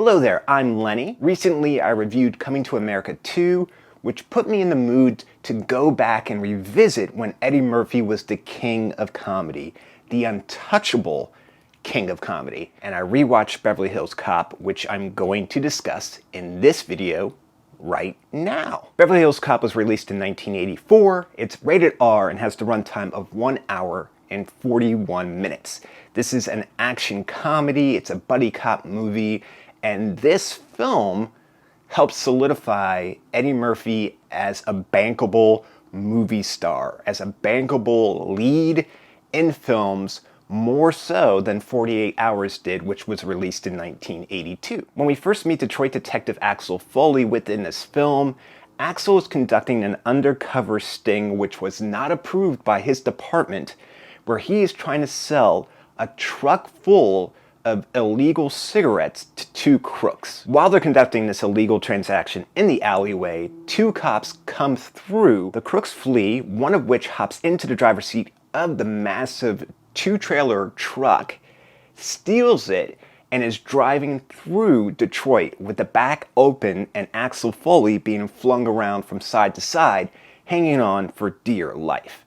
Hello there, I'm Lenny. Recently I reviewed Coming to America 2, which put me in the mood to go back and revisit when Eddie Murphy was the king of comedy, the untouchable king of comedy. And I rewatched Beverly Hills Cop, which I'm going to discuss in this video right now. Beverly Hills Cop was released in 1984. It's rated R and has the runtime of 1 hour and 41 minutes. This is an action comedy, it's a buddy cop movie, and this film helps solidify Eddie Murphy as a bankable movie star, as a bankable lead in films, more so than 48 Hours did, which was released in 1982. When we first meet Detroit detective Axel Foley within this film, Axel is conducting an undercover sting which was not approved by his department, where he is trying to sell a truck full of illegal cigarettes to two crooks. While they're conducting this illegal transaction in the alleyway, two cops come through. The crooks flee, one of which hops into the driver's seat of the massive two-trailer truck, steals it, and is driving through Detroit with the back open and Axel Foley being flung around from side to side, hanging on for dear life.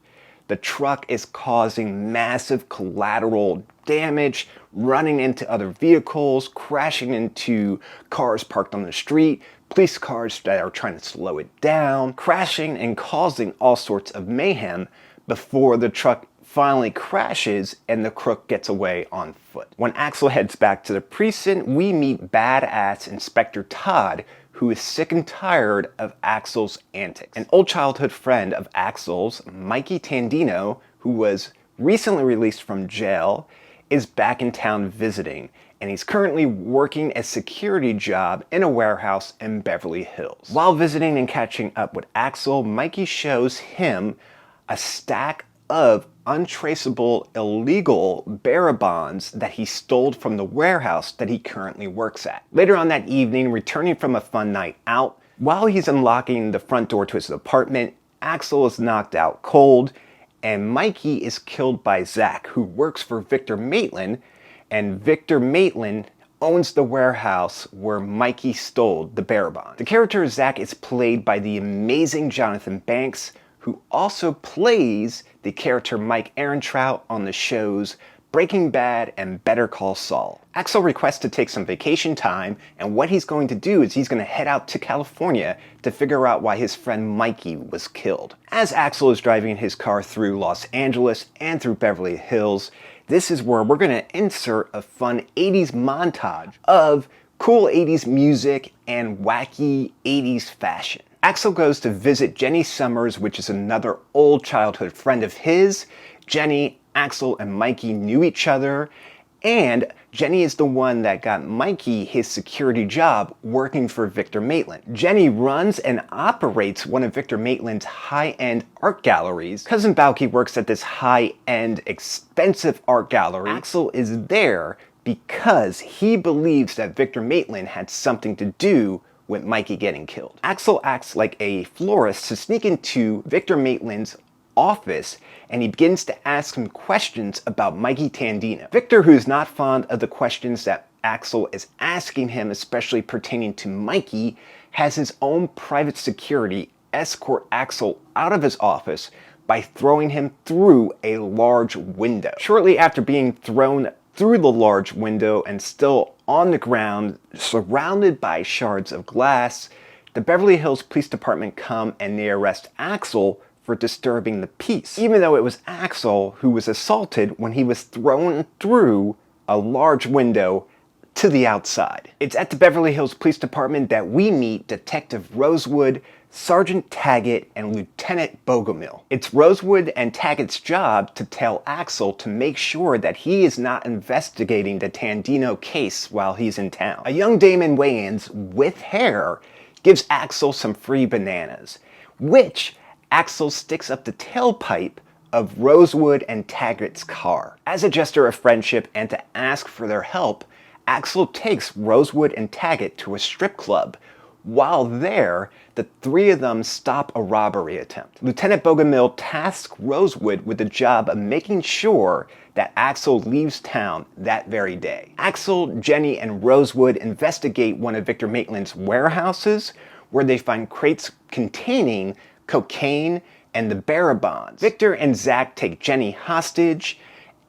The truck is causing massive collateral damage, running into other vehicles, crashing into cars parked on the street, police cars that are trying to slow it down, crashing and causing all sorts of mayhem before the truck finally crashes and the crook gets away on foot. When Axel heads back to the precinct, we meet badass Inspector Todd, who is sick and tired of Axel's antics. An old childhood friend of Axel's, Mikey Tandino, who was recently released from jail, is back in town visiting, and he's currently working a security job in a warehouse in Beverly Hills. While visiting and catching up with Axel, Mikey shows him a stack of untraceable illegal bearer bonds that he stole from the warehouse that he currently works at. Later on that evening, returning from a fun night out, while he's unlocking the front door to his apartment, Axel is knocked out cold, and Mikey is killed by Zach, who works for Victor Maitland, and Victor Maitland owns the warehouse where Mikey stole the bearer bond. The character Zach is played by the amazing Jonathan Banks, who also plays the character Mike Ehrentraut on the shows Breaking Bad and Better Call Saul. Axel requests to take some vacation time, and what he's going to do is he's going to head out to California to figure out why his friend Mikey was killed. As Axel is driving his car through Los Angeles and through Beverly Hills, this is where we're going to insert a fun 80s montage of cool 80s music and wacky 80s fashion. Axel goes to visit Jenny Summers, which is another old childhood friend of his. Jenny, Axel, and Mikey knew each other, and Jenny is the one that got Mikey his security job working for Victor Maitland. Jenny runs and operates one of Victor Maitland's high-end art galleries. Cousin Balky works at this high-end, expensive art gallery. Axel is there because he believes that Victor Maitland had something to do with Mikey getting killed. Axel acts like a florist to sneak into Victor Maitland's office, and he begins to ask him questions about Mikey Tandino. Victor, who's not fond of the questions that Axel is asking him, especially pertaining to Mikey, has his own private security escort Axel out of his office by throwing him through a large window. Shortly after being thrown through the large window and still on the ground, surrounded by shards of glass, the Beverly Hills Police Department come and they arrest Axel for disturbing the peace, even though it was Axel who was assaulted when he was thrown through a large window to the outside. It's at the Beverly Hills Police Department that we meet Detective Rosewood, Sergeant Taggett, and Lieutenant Bogomil. It's Rosewood and Taggett's job to tell Axel to make sure that he is not investigating the Tandino case while he's in town. A young Damon Wayans with hair gives Axel some free bananas, which Axel sticks up the tailpipe of Rosewood and Taggett's car. As a gesture of friendship and to ask for their help, Axel takes Rosewood and Taggett to a strip club While there, the three of them stop a robbery attempt. Lieutenant Bogomil tasks Rosewood with the job of making sure that Axel leaves town that very day. Axel, Jenny, and Rosewood investigate one of Victor Maitland's warehouses, where they find crates containing cocaine and the bearer bonds. Victor and Zach take Jenny hostage.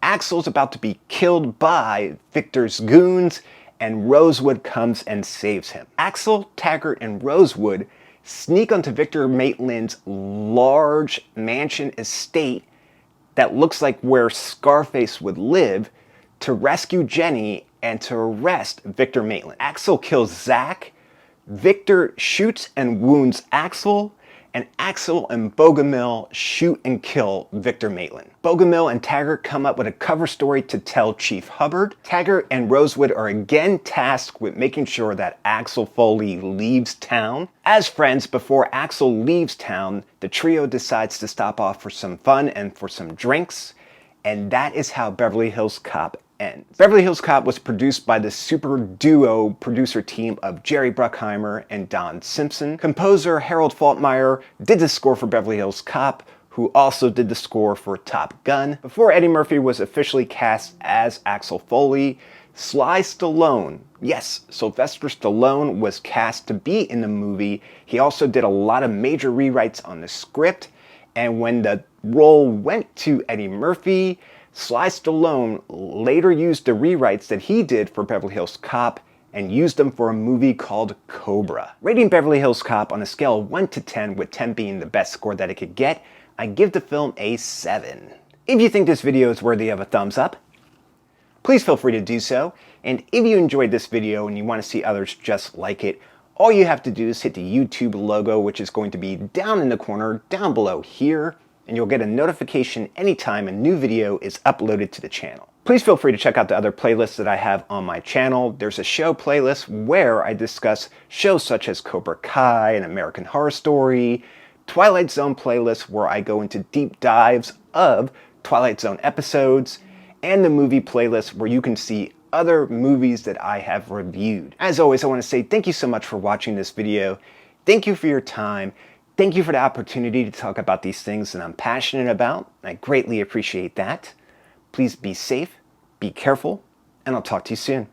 Axel's about to be killed by Victor's goons, and Rosewood comes and saves him. Axel, Taggart, and Rosewood sneak onto Victor Maitland's large mansion estate that looks like where Scarface would live to rescue Jenny and to arrest Victor Maitland. Axel kills Zach, Victor shoots and wounds Axel, and Axel and Bogomil shoot and kill Victor Maitland. Bogomil and Taggart come up with a cover story to tell Chief Hubbard. Taggart and Rosewood are again tasked with making sure that Axel Foley leaves town. As friends, before Axel leaves town, the trio decides to stop off for some fun and for some drinks, and that is how Beverly Hills Cop ends. Beverly Hills Cop was produced by the super duo producer team of Jerry Bruckheimer and Don Simpson. Composer Harold Faltmeyer did the score for Beverly Hills Cop, who also did the score for Top Gun. Before Eddie Murphy was officially cast as Axel Foley, Sly Stallone, yes, Sylvester Stallone was cast to be in the movie. He also did a lot of major rewrites on the script, and when the role went to Eddie Murphy, Sly Stallone later used the rewrites that he did for Beverly Hills Cop and used them for a movie called Cobra. Rating Beverly Hills Cop on a scale of 1 to 10, with 10 being the best score that it could get, I give the film a 7. If you think this video is worthy of a thumbs up, please feel free to do so. And if you enjoyed this video and you want to see others just like it, all you have to do is hit the YouTube logo, which is going to be down in the corner down below here, and you'll get a notification anytime a new video is uploaded to the channel. Please feel free to check out the other playlists that I have on my channel. There's a show playlist where I discuss shows such as Cobra Kai and American Horror Story, Twilight Zone playlist where I go into deep dives of Twilight Zone episodes, and the movie playlist where you can see other movies that I have reviewed. As always, I want to say thank you so much for watching this video. Thank you for your time. Thank you for the opportunity to talk about these things that I'm passionate about. I greatly appreciate that. Please be safe, be careful, and I'll talk to you soon.